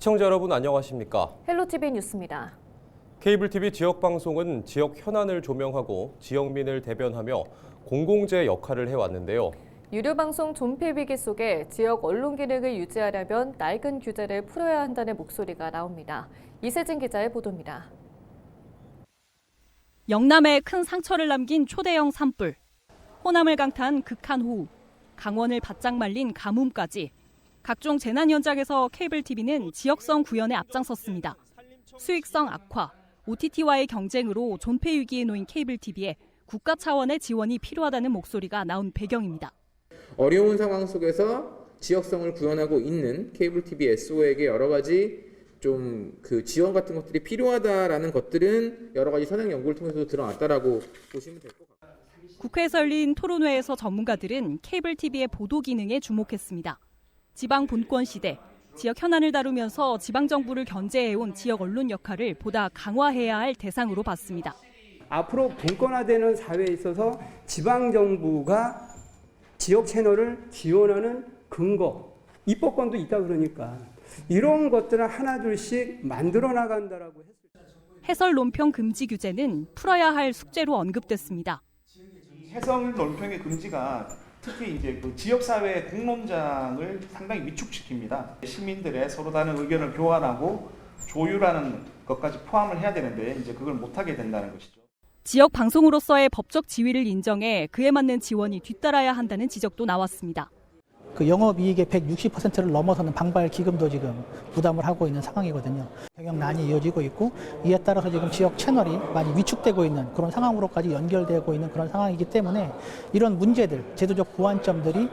시청자 여러분 안녕하십니까? 헬로티비 뉴스입니다. 케이블TV 지역방송은 지역 현안을 조명하고 지역민을 대변하며 공공재 역할을 해왔는데요. 유료방송 존폐 위기 속에 지역 언론 기능을 유지하려면 낡은 규제를 풀어야 한다는 목소리가 나옵니다. 이세진 기자의 보도입니다. 영남에 큰 상처를 남긴 초대형 산불, 호남을 강타한 극한호우, 강원을 바짝 말린 가뭄까지 각종 재난 현장에서 케이블TV는 지역성 구현에 앞장섰습니다. 수익성 악화, OTT와의 경쟁으로 존폐 위기에 놓인 케이블TV에 국가 차원의 지원이 필요하다는 목소리가 나온 배경입니다. 어려운 상황 속에서 지역성을 구현하고 있는 케이블TV SO에게 여러 가지 좀 그 지원 같은 것들이 필요하다라는 것들은 여러 가지 현장 연구를 통해서도 드러났다라고 보시면 될 것 같습니다. 국회에서 열린 토론회에서 전문가들은 케이블TV의 보도 기능에 주목했습니다. 지방 분권 시대, 지역 현안을 다루면서 지방정부를 견제해온 지역 언론 역할을 보다 강화해야 할 대상으로 봤습니다. 앞으로 분권화되는 사회에 있어서 지방정부가 지역 채널을 지원하는 근거, 입법권도 있다 그러니까 이런 것들을 하나둘씩 만들어 나간다라고 했습니다. 해설 논평 금지 규제는 풀어야 할 숙제로 언급됐습니다. 해설 논평의 금지가 특히 이제 그 지역사회 공론장을 상당히 위축시킵니다. 시민들의 서로 다른 의견을 교환하고 조율하는 것까지 포함을 해야 되는데 이제 그걸 못하게 된다는 것이죠. 지역 방송으로서의 법적 지위를 인정해 그에 맞는 지원이 뒤따라야 한다는 지적도 나왔습니다. 그 영업이익의 160%를 넘어서는 방발 기금도 지금 부담을 하고 있는 상황이거든요. 경영난이 이어지고 있고 이에 따라서 지금 지역 채널이 많이 위축되고 있는 그런 상황으로까지 연결되고 있는 그런 상황이기 때문에 이런 문제들, 제도적 보완점들이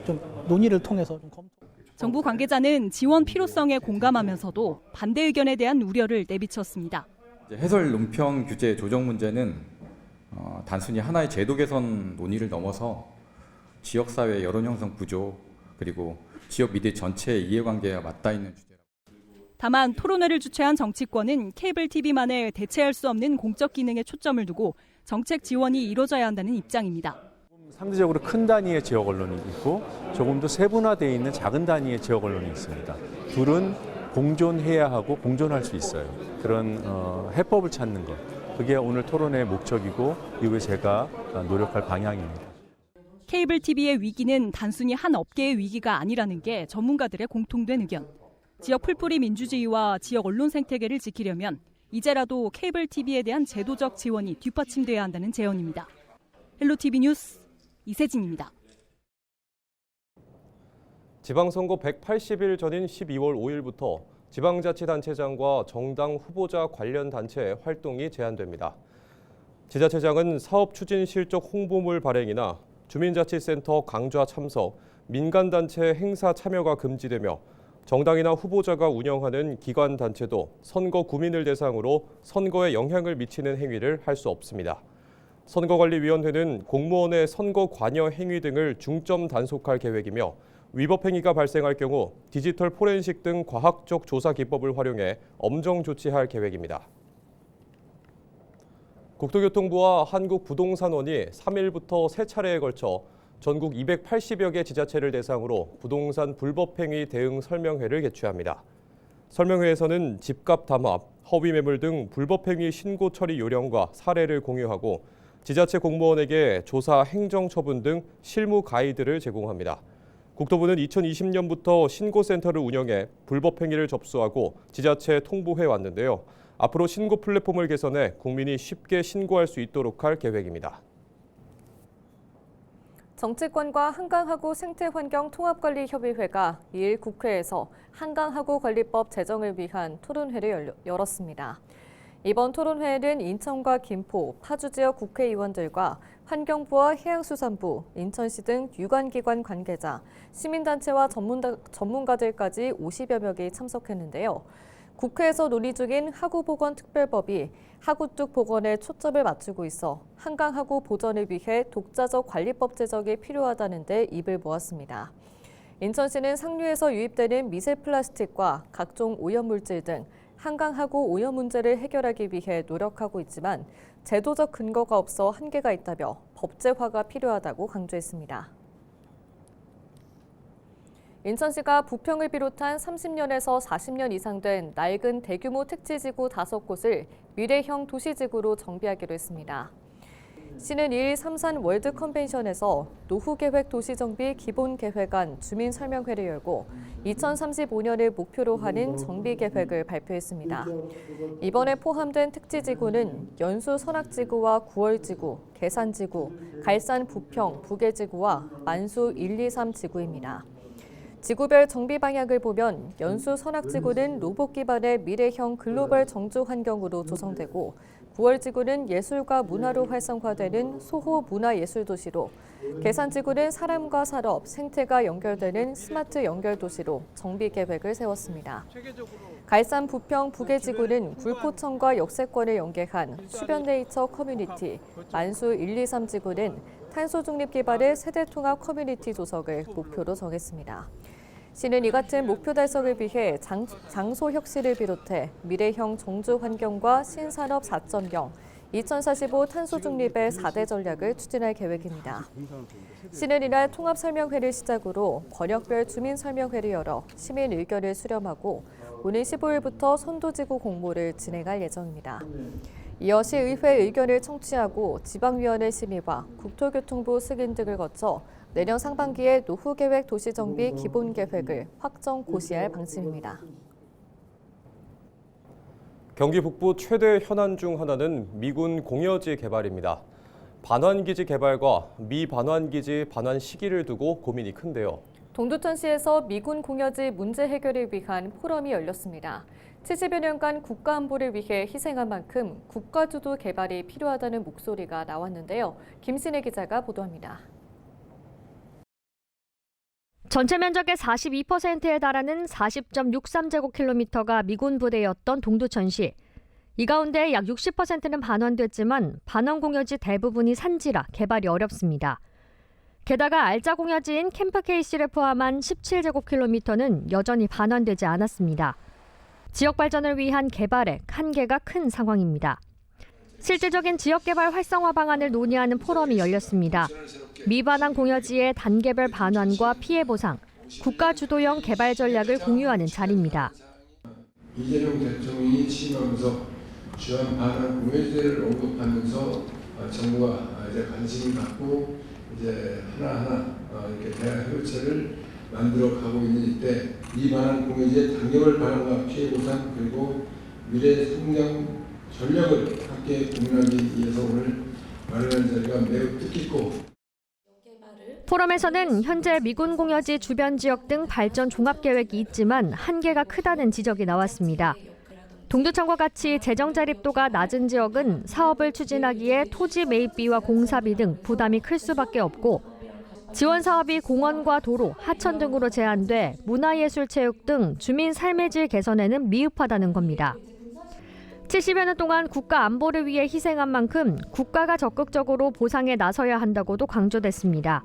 좀 논의를 통해서 좀 검토. 정부 관계자는 지원 필요성에 공감하면서도 반대 의견에 대한 우려를 내비쳤습니다. 해설 논평 규제 조정 문제는 단순히 하나의 제도 개선 논의를 넘어서 지역사회 여론 형성 구조 그리고 지역 미디어 전체의 이해관계와 맞닿아 있는 주제라고. 다만 토론회를 주최한 정치권은 케이블TV만의 대체할 수 없는 공적 기능에 초점을 두고 정책 지원이 이루어져야 한다는 입장입니다. 상대적으로 큰 단위의 지역 언론이 있고 조금 더 세분화되어 있는 작은 단위의 지역 언론이 있습니다. 둘은 공존해야 하고 공존할 수 있어요. 그런 해법을 찾는 것. 그게 오늘 토론회의 목적이고 이후에 제가 노력할 방향입니다. 케이블TV의 위기는 단순히 한 업계의 위기가 아니라는 게 전문가들의 공통된 의견. 지역 풀뿌리 민주주의와 지역 언론 생태계를 지키려면 이제라도 케이블TV에 대한 제도적 지원이 뒷받침돼야 한다는 제언입니다. 헬로티비 뉴스 이세진입니다. 지방선거 180일 전인 12월 5일부터 지방자치단체장과 정당 후보자 관련 단체의 활동이 제한됩니다. 지자체장은 사업 추진 실적 홍보물 발행이나 주민자치센터 강좌 참석, 민간단체 행사 참여가 금지되며 정당이나 후보자가 운영하는 기관단체도 선거 구민을 대상으로 선거에 영향을 미치는 행위를 할 수 없습니다. 선거관리위원회는 공무원의 선거 관여 행위 등을 중점 단속할 계획이며 위법 행위가 발생할 경우 디지털 포렌식 등 과학적 조사 기법을 활용해 엄정 조치할 계획입니다. 국토교통부와 한국부동산원이 3일부터 3차례에 걸쳐 전국 280여 개 지자체를 대상으로 부동산 불법행위 대응 설명회를 개최합니다. 설명회에서는 집값 담합, 허위 매물 등 불법행위 신고 처리 요령과 사례를 공유하고 지자체 공무원에게 조사 행정 처분 등 실무 가이드를 제공합니다. 국토부는 2020년부터 신고센터를 운영해 불법행위를 접수하고 지자체에 통보해 왔는데요. 앞으로 신고 플랫폼을 개선해 국민이 쉽게 신고할 수 있도록 할 계획입니다. 정치권과 한강하구 생태환경통합관리협의회가 2일 국회에서 한강하구관리법 제정을 위한 토론회를 열었습니다. 이번 토론회에는 인천과 김포, 파주 지역 국회의원들과 환경부와 해양수산부, 인천시 등 유관기관 관계자, 시민단체와 전문가들까지 50여 명이 참석했는데요. 국회에서 논의 중인 하구보건특별법이 하구뚝 복원에 초점을 맞추고 있어 한강하구 보전을 위해 독자적 관리법 제정이 필요하다는 데 입을 모았습니다. 인천시는 상류에서 유입되는 미세 플라스틱과 각종 오염물질 등 한강하구 오염 문제를 해결하기 위해 노력하고 있지만 제도적 근거가 없어 한계가 있다며 법제화가 필요하다고 강조했습니다. 인천시가 부평을 비롯한 30년에서 40년 이상 된 낡은 대규모 택지지구 5곳을 미래형 도시지구로 정비하기로 했습니다. 시는 2일 삼산 월드 컨벤션에서 노후계획 도시정비 기본계획안 주민설명회를 열고 2035년을 목표로 하는 정비계획을 발표했습니다. 이번에 포함된 택지지구는 연수 선악지구와 구월지구, 계산지구, 갈산 부평 부계지구와 만수 1, 2, 3지구입니다. 지구별 정비 방향을 보면 연수 선악지구는 로봇 기반의 미래형 글로벌 정주 환경으로 조성되고 9월지구는 예술과 문화로 활성화되는 소호 문화예술도시로 계산지구는 사람과 산업, 생태가 연결되는 스마트 연결도시로 정비 계획을 세웠습니다. 갈산 부평 부계지구는 굴포천과 역세권을 연계한 주변 네이처 커뮤니티, 만수 1, 2, 3지구는 탄소 중립 개발의 세대통합 커뮤니티 조성을 목표로 정했습니다. 시는 이 같은 목표 달성을 위해 장소 혁신을 비롯해 미래형 정주 환경과 신산업 4.0, 2045 탄소 중립의 4대 전략을 추진할 계획입니다. 시는 이날 통합 설명회를 시작으로 권역별 주민 설명회를 열어 시민 의견을 수렴하고 오는 15일부터 선도지구 공모를 진행할 예정입니다. 이어 시의회 의견을 청취하고 지방위원회 심의와 국토교통부 승인 등을 거쳐 내년 상반기에 노후계획 도시정비 기본계획을 확정 고시할 방침입니다. 경기 북부 최대 현안 중 하나는 미군 공여지 개발입니다. 반환기지 개발과 미반환기지 반환 시기를 두고 고민이 큰데요. 동두천시에서 미군 공여지 문제 해결을 위한 포럼이 열렸습니다. 70여 년간 국가안보를 위해 희생한 만큼 국가주도 개발이 필요하다는 목소리가 나왔는데요. 김신혜 기자가 보도합니다. 전체 면적의 42%에 달하는 40.63제곱킬로미터가 미군 부대였던 동두천시. 이 가운데 약 60%는 반환됐지만 반환 공여지 대부분이 산지라 개발이 어렵습니다. 게다가 알짜 공여지인 캠프 KC를 포함한 17제곱킬로미터는 여전히 반환되지 않았습니다. 지역 발전을 위한 개발에 한계가 큰 상황입니다. 실질적인 지역개발 활성화 방안을 논의하는 포럼이 열렸습니다. 미반환 공여지의 단계별 반환과 피해 보상, 국가 주도형 개발 전략을 공유하는 자리입니다. 이재명 대통령이 취임하면서 주한 반환 공여지를 언급하면서 정부가 이제 관심을 갖고 이제 하나하나 이렇게 대화 협의체를 만들어 가고 있는 이때 미반환 공여지의 단계별 반환과 피해 보상 그리고 미래 성장 전략을 함께 고민하기 위해서 오늘 마련한 자리가 매우 뜻깊고 포럼에서는 현재 미군 공여지 주변 지역 등 발전 종합 계획이 있지만 한계가 크다는 지적이 나왔습니다. 동두천과 같이 재정 자립도가 낮은 지역은 사업을 추진하기에 토지 매입비와 공사비 등 부담이 클 수밖에 없고 지원 사업이 공원과 도로, 하천 등으로 제한돼 문화예술 체육 등 주민 삶의 질 개선에는 미흡하다는 겁니다. 70여 년 동안 국가 안보를 위해 희생한 만큼 국가가 적극적으로 보상에 나서야 한다고도 강조됐습니다.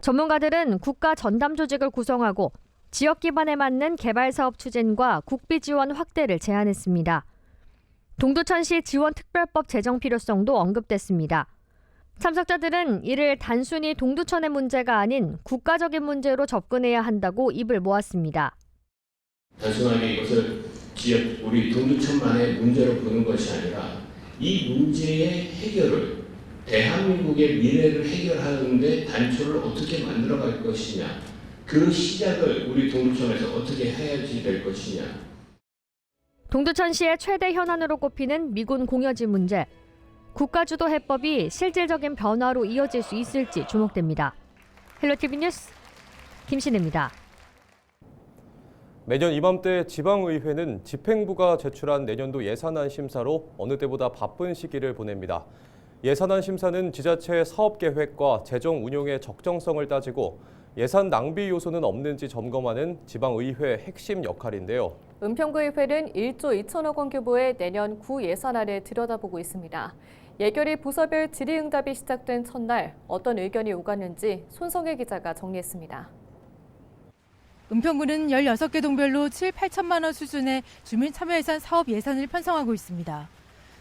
전문가들은 국가 전담 조직을 구성하고 지역 기반에 맞는 개발 사업 추진과 국비 지원 확대를 제안했습니다. 동두천시 지원특별법 제정 필요성도 언급됐습니다. 참석자들은 이를 단순히 동두천의 문제가 아닌 국가적인 문제로 접근해야 한다고 입을 모았습니다. 단순하게 이것을 지역 우리 동두천만의 문제로 보는 것이 아니라 이 문제의 해결을 대한민국의 미래를 해결하는데 단초를 어떻게 만들어갈 것이냐 그 시작을 우리 동두천에서 어떻게 해야지 될 것이냐. 동두천시의 최대 현안으로 꼽히는 미군 공여지 문제. 국가주도 해법이 실질적인 변화로 이어질 수 있을지 주목됩니다. 헬로티비 뉴스 김신혜입니다. 매년 이맘때 지방의회는 집행부가 제출한 내년도 예산안 심사로 어느 때보다 바쁜 시기를 보냅니다. 예산안 심사는 지자체의 사업계획과 재정 운용의 적정성을 따지고 예산 낭비 요소는 없는지 점검하는 지방의회 핵심 역할인데요. 은평구의회는 1조 2천억 원 규모의 내년 구 예산안을 들여다보고 있습니다. 예결위 부서별 질의응답이 시작된 첫날 어떤 의견이 오갔는지 손성혜 기자가 정리했습니다. 은평구는 16개 동별로 7, 8천만 원 수준의 주민참여예산 사업 예산을 편성하고 있습니다.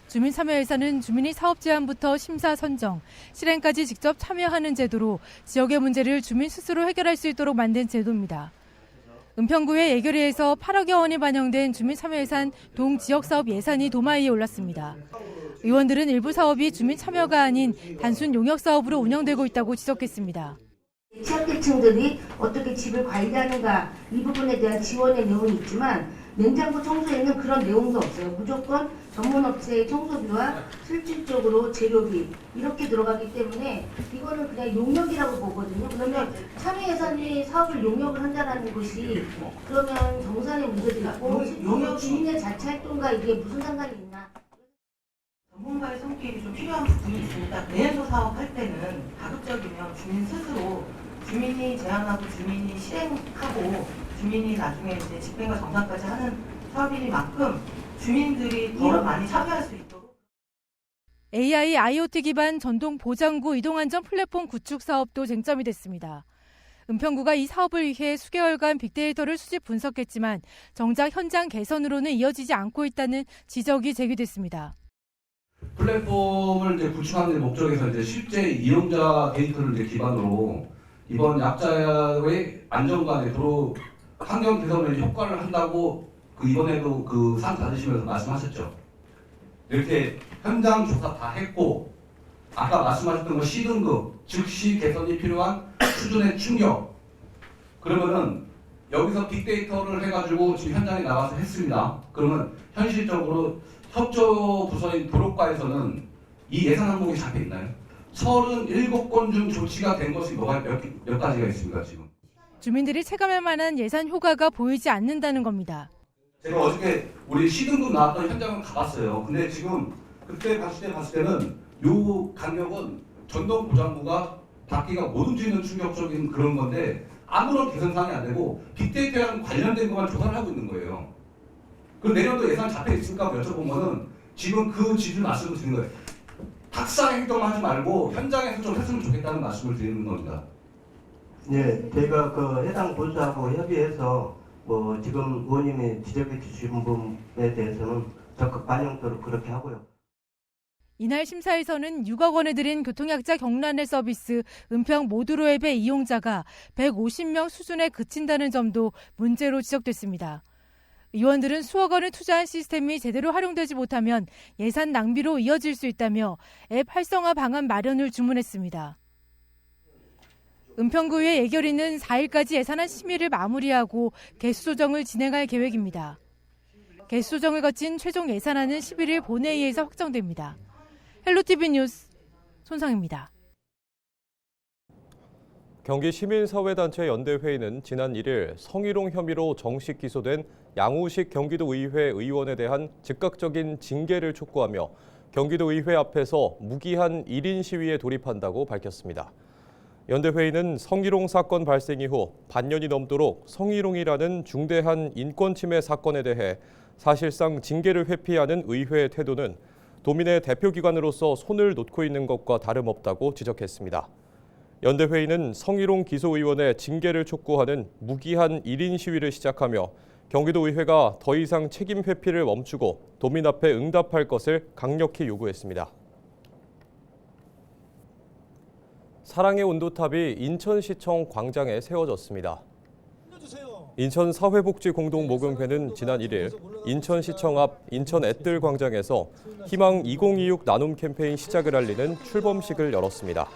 주민참여예산은 주민이 사업 제안부터 심사 선정, 실행까지 직접 참여하는 제도로 지역의 문제를 주민 스스로 해결할 수 있도록 만든 제도입니다. 은평구의 예결위에서 8억여 원이 반영된 주민참여예산 동지역사업 예산이 도마 위에 올랐습니다. 의원들은 일부 사업이 주민참여가 아닌 단순 용역사업으로 운영되고 있다고 지적했습니다. 취약계층들이 어떻게 집을 관리하는가 이 부분에 대한 지원의 내용이 있지만 냉장고 청소에는 그런 내용도 없어요. 무조건 전문업체의 청소비와 실질적으로 재료비 이렇게 들어가기 때문에 이거는 그냥 용역이라고 보거든요. 그러면 참여예산이 사업을 용역을 한다는 것이 그러면 정산의 문제도 있고 용역 주민의 자체 활동과 이게 무슨 상관이 있나? 전문가의 손길이 좀 필요한 부분이 있으니까 내연도 사업할 때는 가급적이면 주민 스스로 주민이 제안하고 주민이 실행하고 주민이 나중에 이제 집행과 정산까지 하는 사업이니만큼 주민들이 더 많이 참여할 수 있도록 AI, IoT 기반 전동 보장구 이동안전 플랫폼 구축 사업도 쟁점이 됐습니다. 은평구가 이 사업을 위해 수개월간 빅데이터를 수집 분석했지만 정작 현장 개선으로는 이어지지 않고 있다는 지적이 제기됐습니다. 플랫폼을 이제 구축하는 목적에서 이제 실제 이용자 데이터를 이제 기반으로 이번 약자의 안전과 도로 환경 개선에 효과를 한다고 이번에도 그 상 받으시면서 말씀하셨죠. 이렇게 현장 조사 다 했고 아까 말씀하셨던 거 C등급 즉시 개선이 필요한 수준의 충격. 그러면은 여기서 빅데이터를 해가지고 지금 현장에 나가서 했습니다. 그러면 현실적으로 협조 부서인 도로과에서는 이 예산 항목이 잡혀 있나요? 37건 중 조치가 된 것이 몇 가지가 있습니다, 지금. 주민들이 체감할 만한 예산 효과가 보이지 않는다는 겁니다. 제가 어저께 우리 C등급 나왔던 현장을 가봤어요. 근데 지금 그때 봤을 때는 요 간격은 전동 보장구가 바퀴가 못 움직이는 충격적인 그런 건데 아무런 개선사항이 안 되고 빅데이터랑 관련된 것만 조사를 하고 있는 거예요. 그럼 내년도 예산 잡혀 있을까 여쭤보면은 지금 그 지지를 말씀을 드리는 거예요. 탁상 행동을 하지 말고 현장에서 좀 했으면 좋겠다는 말씀을 드리는 겁니다. 네, 저희가 그 해당 본사하고 협의해서 뭐 지금 의원님이 지적해 주신 부분에 대해서는 적극 반영토록 그렇게 하고요. 이날 심사에서는 6억 원에 들인 교통약자 경로안내 서비스 은평 모두로 앱의 이용자가 150명 수준에 그친다는 점도 문제로 지적됐습니다. 의원들은 수억 원을 투자한 시스템이 제대로 활용되지 못하면 예산 낭비로 이어질 수 있다며 앱 활성화 방안 마련을 주문했습니다. 은평구의 예결위는 4일까지 예산안 심의를 마무리하고 개수 조정을 진행할 계획입니다. 개수 조정을 거친 최종 예산안은 11일 본회의에서 확정됩니다. 헬로티비 뉴스 손성입니다. 경기 시민사회단체 연대회의는 지난 1일 성희롱 혐의로 정식 기소된 양우식 경기도의회 의원에 대한 즉각적인 징계를 촉구하며 경기도의회 앞에서 무기한 1인 시위에 돌입한다고 밝혔습니다. 연대회의는 성희롱 사건 발생 이후 반년이 넘도록 성희롱이라는 중대한 인권침해 사건에 대해 사실상 징계를 회피하는 의회의 태도는 도민의 대표기관으로서 손을 놓고 있는 것과 다름없다고 지적했습니다. 연대회의는 성희롱 기소의원의 징계를 촉구하는 무기한 1인 시위를 시작하며 경기도의회가 더 이상 책임 회피를 멈추고 도민 앞에 응답할 것을 강력히 요구했습니다. 사랑의 온도탑이 인천시청 광장에 세워졌습니다. 인천사회복지공동모금회는 지난 1일 인천시청 앞 인천 앳들 광장에서 희망 2026 나눔 캠페인 시작을 알리는 출범식을 열었습니다.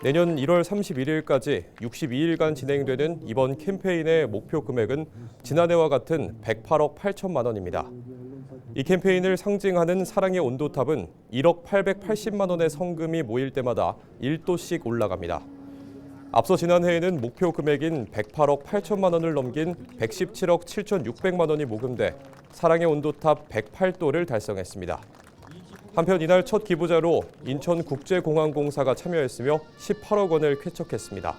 내년 1월 31일까지 62일간 진행되는 이번 캠페인의 목표 금액은 지난해와 같은 108억 8천만 원입니다. 이 캠페인을 상징하는 사랑의 온도탑은 1억 880만 원의 성금이 모일 때마다 1도씩 올라갑니다. 앞서 지난해에는 목표 금액인 108억 8천만 원을 넘긴 117억 7,600만 원이 모금돼 사랑의 온도탑 108도를 달성했습니다. 한편 이날 첫 기부자로 인천국제공항공사가 참여했으며 18억 원을 쾌척했습니다.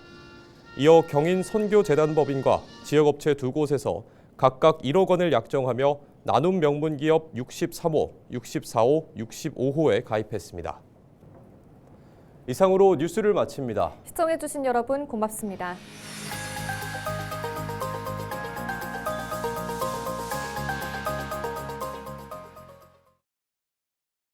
이어 경인 선교재단법인과 지역업체 두 곳에서 각각 1억 원을 약정하며 나눔 명문기업 63호, 64호, 65호에 가입했습니다. 이상으로 뉴스를 마칩니다. 시청해주신 여러분 고맙습니다.